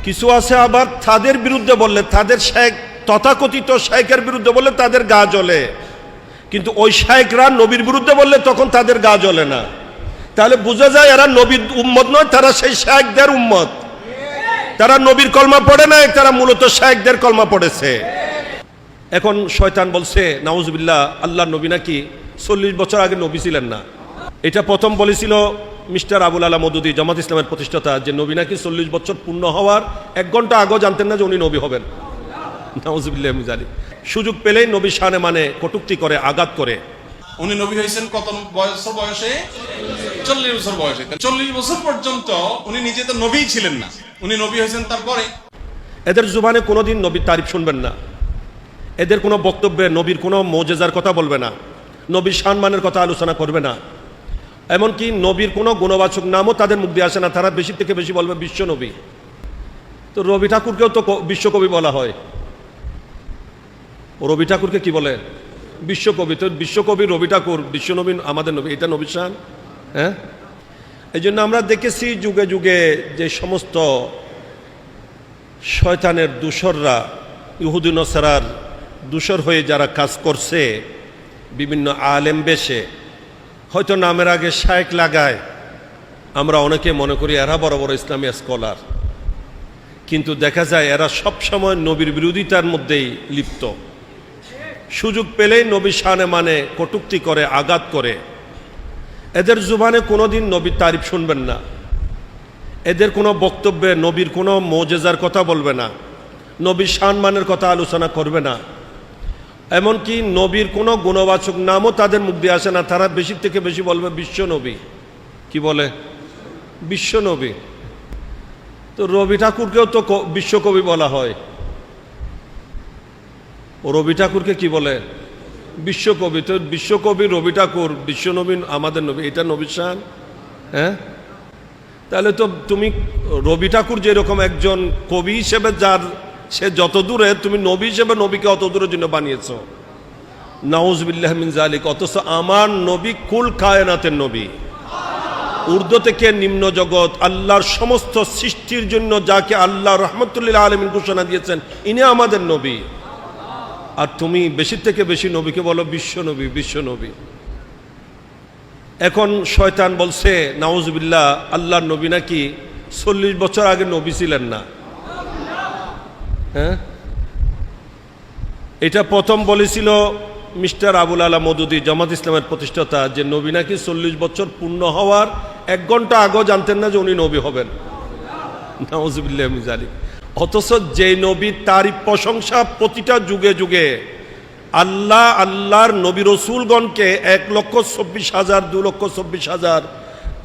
কিছু আছে আবার তাদের বিরুদ্ধে বললে, তাদের শেখ তথাকথিত শেখের বিরুদ্ধে বললে তাদের গা জ্বলে, কিন্তু ওই শেখরা নবীর বিরুদ্ধে বললে তখন তাদের গা জ্বলে না। তাহলে বোঝা যায় এরা নবীর উম্মত নয়, তারা সেই শেখদের উম্মত। তারা নবীর কলমা পড়ে নাই, তারা মূলত শেখদের কলমা পড়েছে। এখন শয়তান বলছে নাউজুবিল্লাহ, আল্লাহর নবী নাকি 40 বছর আগে নবী ছিলেন না। এটা প্রথম বলেছিল মিস্টার আবুল আলা মওদুদী, জামাত ইসলামের প্রতিষ্ঠাতা, যে নবী নাকি 40 বছর পূর্ণ হওয়ার 1 ঘন্টা আগেও জানতেন না যে উনি নবী হবেন। নাউজুবিল্লাহ মিন যালিক। সুযোগ পেলেই নবী শানে মানে কটূক্তি করে, আঘাত করে। উনি নবী হয়েছেন কত বছর বয়সে? 40 বছর বয়সে। 40 বছর পর্যন্ত উনি নিজে তো নবী ছিলেন না, উনি নবী হয়েছেন তারপরে। এদের জুবানে কোনোদিন নবীর তারিফ শুনবেন না, এদের কোনো বক্তব্যে নবীর কোনো মোজেজার কথা বলবে না, নবীর সম্মানের কথা আলোচনা করবে না, এমনকি নবীর কোনো গুণবাচক নামও তাদের মুখ দিয়ে আসে না। তারা বেশি থেকে বেশি বলবে বিশ্ব নবী। তো রবি ঠাকুরকেও তো বিশ্বকবি বলা হয়। রবি ঠাকুরকে কি বলে? বিশ্বকবি। তো বিশ্বকবি রবি ঠাকুর, বিশ্বনবী আমাদের নবী, এটা নবীর শান। হ্যাঁ, এই জন্য আমরা দেখেছি যুগে যুগে যে সমস্ত শয়তানের দূষররা, ইহুদি নসারার দূষর হয়ে যারা কাজ করছে, বিভিন্ন আলেম বেশে হয়তো নামের আগে শায়েক লাগায়, আমরা অনেকে মনে করি এরা বড় বড় ইসলামী স্কলার, কিন্তু দেখা যায় এরা সবসময় নবীর বিরোধিতার মধ্যেই লিপ্ত। সুযোগ পেলেই নবী শানে মানে কটূক্তি করে, আঘাত করে। এদের জুবানে কোনোদিন নবীর তারিফ শুনবেন না, এদের কোনো বক্তব্যে নবীর কোনো মোজেজার কথা বলবে না, নবীর সম্মানের কথা আলোচনা করবে না, এমনকি নবীর কোনো গুণবাচক নামও তাদের মুখ দিয়ে আসে না। তারা বেশি থেকে বেশি বলবে বিশ্ব নবী। কি বলে? বিশ্ব নবী। তো রবি ঠাকুরকেও তো বিশ্বকবি বলা হয়। ও রবি ঠাকুরকে কি বলে? বিশ্বকবি। তো বিশ্বকবি রবি ঠাকুর, বিশ্বনবী আমাদের নবী, এটা নবীর শান। হ্যাঁ, তাহলে তো তুমি রবি ঠাকুর যেরকম একজন কবি হিসেবে যার সে যত দূরে, তুমি নবী হিসেবে নবীকে অত দূরের জন্য বানিয়েছ। নাউজুবিল্লাহ মিন যালিক। অথচ আমার নবী কুল কায়নাতের নবী, ঊর্ধ্ব থেকে নিম্ন জগৎ, আল্লাহর সমস্ত সৃষ্টির জন্য যাকে আল্লাহ রহমতুল্লিল আলামিন ঘোষণা দিয়েছেন, ইনি আমাদের নবী। আর তুমি বেশি থেকে বেশি নবীকে বলো বিশ্ব নবী, বিশ্ব নবী। এখন শয়তান বলছে নাউজুবিল্লাহ, আল্লাহর নবী নাকি 40 বছর আগে নবী ছিলেন না। হ্যাঁ, এটা প্রথম বলেছিল মিস্টার আবুল আলা মওদুদী, জামাত ইসলামের প্রতিষ্ঠাতা, যে নবী নাকি 40 বছর পূর্ণ হওয়ার 1 ঘন্টা আগেও জানতেন না যে উনি নবী হবেন। নাউজুবিল্লাহ মিন যালিক। অথচ যে নবী তারই প্রশংসা প্রতিটা যুগে যুগে আল্লাহ আল্লাহর নবী রসুলগণকে 1,24,000, 2,24,000,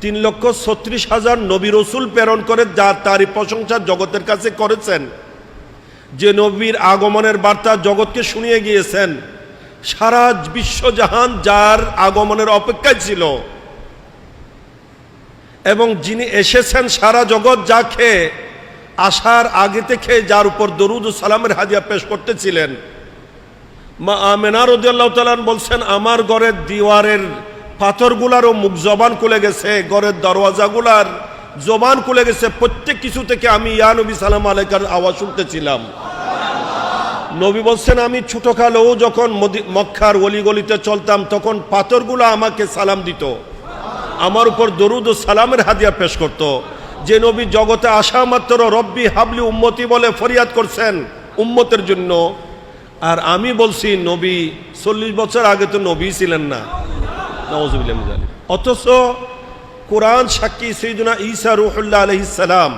3,36,000 নবী রসুল প্রেরণ করে যার তারই প্রশংসা জগতের কাছে করেছেন, যে নবীর আগমনের বার্তা জগৎকে শুনিয়ে গিয়েছেন, সারা বিশ্বজাহান যার আগমনের অপেক্ষায় ছিল, এবং যিনি এসেছেন সারা জগৎ যাকে আসার আগে থেকে যার উপর দরুদ ও সালামের হাদিয়া পেশ করতেছিলেন। মা আমেনা রাদিয়াল্লাহু তাআলা বলছেন, আমার ঘরের দিওয়ারের পাথরগুলারও মুখ জবান খুলে গেছে, ঘরের দরওয়াজাগুলার জবান খুলে গেছে, প্রত্যেক কিছু থেকে আমি ইয়া নবী সালাম আলাইকার আওয়াজ শুনতেছিলাম। নবী বলছেন, আমি ছোটকালেও যখন মক্কার অলিগলিতে চলতাম, তখন পাথরগুলো আমাকে সালাম দিত, আমার উপর দরুদ ও সালামের হাদিয়া পেশ করত। যে নবী জগতে আসা মাত্র রব্বি হাবলি উম্মতি বলে ফরিয়াদ করছেন উম্মতের জন্য, আর আমি বলছি নবী 40 বছর আগে তো নবী ছিলেন না। নাউজুবিল্লাহ মিন যালিক। অথচ কোরআন সাক্ষী সাইয়্যিদুনা ঈসা রূহুল্লাহ আলাইহিস সালাম,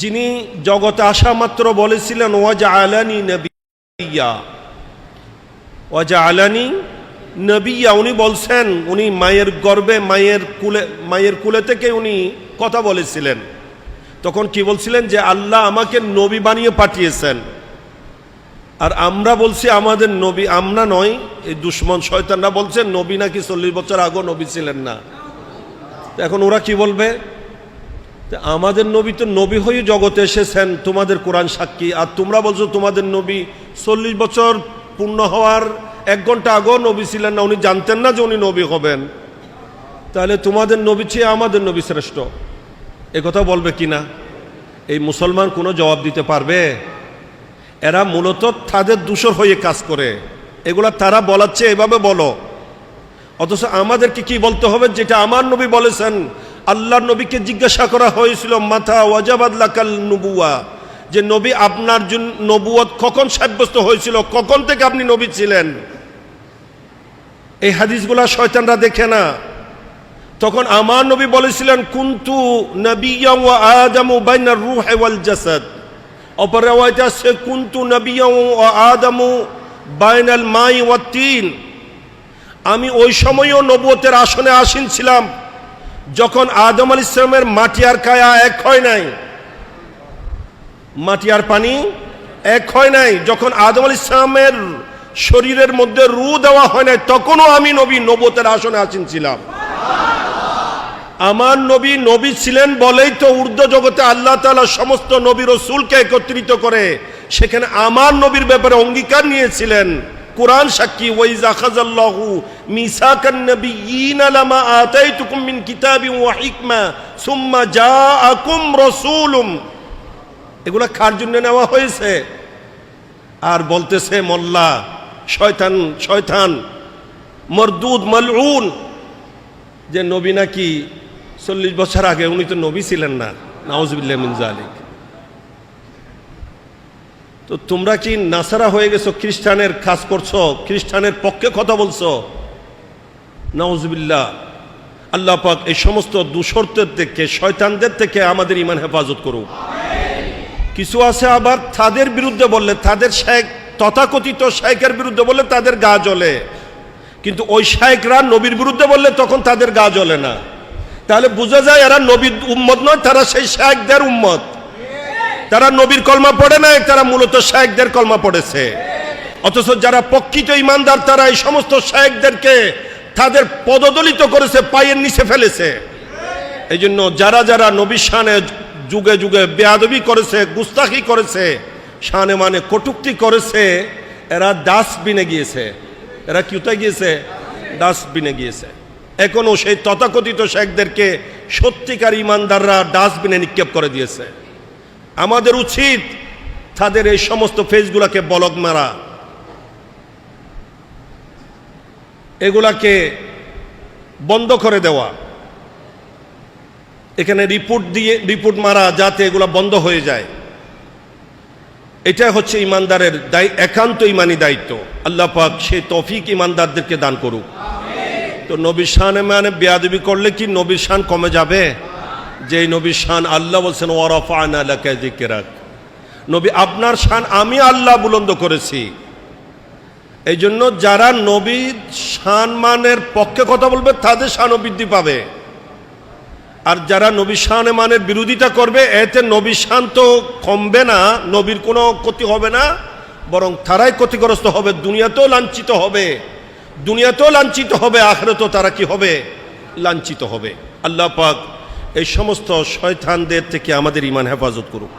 যিনি জগতে আসা মাত্র বলেছিলেন ওয়াজআলানি নবিয়্যা, ওয়াজআলানি নবিয়্যা, উনি বলছেন, উনি মায়ের গর্ভে মায়ের কুলে থেকে উনি কথা বলেছিলেন। তখন কি বলছিলেন? যে আল্লাহ আমাকে নবী বানিয়ে পাঠিয়েছেন। আর আমরা বলছি আমাদের নবী, আমরা নয়, এই দুশমন শয়তানরা বলছে নবী নাকি 40 বছর আগেও নবী ছিলেন না। এখন ওরা কি বলবে? আমাদের নবী তো নবী হয়ে জগতে এসেছেন, তোমাদের কোরআন সাক্ষী, আর তোমরা বলছো তোমাদের নবী 40 বছর পূর্ণ হওয়ার 1 ঘন্টা আগেও নবী ছিলেন না, উনি জানতেন না যে উনি নবী হবেন। তাহলে তোমাদের নবী চেয়ে আমাদের নবী শ্রেষ্ঠ, এ কথা বলবে কিনা? এই মুসলমান কোনো জবাব দিতে পারবে? এরা মূলত তাদের দূষর হয়ে কাজ করে, এগুলা তারা বলাচ্ছে এভাবে বলো, অথচ আমাদেরকে কি বলতে হবে? যেটা আমার নবী বলেছেন। আল্লাহর নবীকে জিজ্ঞাসা করা হয়েছিল মাথা ওয়াজাবাদ লাকাল নুবুয়া, যে নবী আপনার জন্য নবুয়ত কখন সাব্যস্ত হয়েছিল, কখন থেকে আপনি নবী ছিলেন? এই হাদিসগুলা শয়তানরা দেখে না। তখন আমার নবী বলেছিলেন কুনতু নাবিয়্যান ওয়া আদামু বাইনার রূহ ওয়াল জাসাদ। অপর রাওয়ায়াতে আছে কুনতু নাবিয়্যান ওয়া আদামু বাইনাল মাই ওয়াত তিন। আমি ওই সময়ও নবুয়তের আসনে আসীন ছিলাম যখন আদম আলাইহিস সালামের মাটি আর কায়া এক হয় নাই, মাটি আর পানি এক হয় নাই, যখন আদম আলাইহিস সালামের শরীরের মধ্যে রূহ দেওয়া হয় নাই, তখনও আমি নবী নবুয়তের আসনে আসীন ছিলাম। আমার নবী নবী ছিলেন বলেই তো ঊর্ধ্ব জগতে আল্লাহ তাআলা সমস্ত নবী রাসূলকে একত্রিত করে সেখানে আমার নবীর ব্যাপারে অঙ্গীকার নিয়েছিলেন। কুরআন সাক্ষী, ওয়াইজ আখাযাল্লাহু মিসাকান নাবিয়্যিনা লামা আতাইতুকুম মিন কিতাবিন ওয়া হিকমা সুম্মা জাআকুম রাসূলুম। এগুলা কার জন্য নেওয়া হয়েছে? আর বলতেছে মোল্লা, শয়তান শয়তান মরদুদ মালউন, যে নবী নাকি 40 বছর আগে, উনি তো নবী ছিলেন না। নাউজুবিল্লাহ মিন যালিক। তো তোমরা কি নাসারা হয়ে গেছো, খ্রিস্টানের কাজ করছো, খ্রিস্টানের পক্ষে কথা বলছো? নাউজুবিল্লাহ। আল্লাহ পাক এই সমস্ত দূষরদের থেকে, শয়তানদের থেকে আমাদের ঈমান হেফাজত করুক। কিছু আছে আবার তাদের বিরুদ্ধে বললে, তাদের শেখ তথাকথিত শেখের বিরুদ্ধে বললে তাদের গা জ্বলে, কিন্তু ওই শেখরা নবীর বিরুদ্ধে বললে তখন তাদের গা জ্বলে না। তাহলে বোঝা যায় এরা নবীর উম্মত নয়, তারা সেই শেখদের উম্মত। তারা নবীর কলমা পড়ে নাই, তারা মূলত শেখদের কলমা পড়েছে। অথচ যারা প্রকৃত ঈমানদার তারা এই সমস্ত শেখদেরকে তাদের পদদলিত করেছে, পায়ের নিচে ফেলেছে। এই জন্য যারা যারা নবীর শানে যুগে যুগে বেয়াদবি করেছে, গুস্তাখি করেছে, শানে মানে কটূক্তি করেছে, এরা ডাস্টবিনে গিয়েছে। এরা কোথায় গিয়েছে? ডাস্টবিনে গিয়েছে। এখনো সেই তথাকথিত শেখদেরকে সত্যিকার ঈমানদাররা ডাস্টবিনে নিক্ষেপ করে দিয়েছে। আমাদের উচিত তাদের এই সমস্ত ফেজগুলাকে বলক মারা, এগুলাকে বন্ধ করে দেওয়া, এখানে রিপোর্ট মারা, যাতে এগুলা বন্ধ হয়ে যায়। এটা হচ্ছে ঈমানদারের একান্ত ঈমানি দায়িত্ব। আল্লাহ পাক সেই তৌফিক ঈমানদারদেরকে দান করুক। তো নবীর শানে মানে বেয়াদবি করলে কি নবীর শান কমে যাবে? যেই নবীর শান আল্লাহ বলছেন ওয়া রাফা'না লাকা যিকরাক, নবী আপনার শান আমি আল্লাহ বুলন্দ করেছি। এই জন্য যারা নবীর শান মানের পক্ষে কথা বলবে তাদের শানও বৃদ্ধি পাবে, আর যারা নবীর শানে মানের বিরোধিতা করবে এতে নবীর শান তো কমবে না, নবীর কোনো ক্ষতি হবে না, বরং তারাই ক্ষতিগ্রস্ত হবে, দুনিয়াতেও লাঞ্ছিত হবে, দুনিয়াতেও লাঞ্ছিত হবে, আখিরাতেও তারা কি হবে? লাঞ্ছিত হবে। আল্লাহ পাক এই সমস্ত শয়তানদের থেকে আমাদের ঈমান হেফাজত করুক।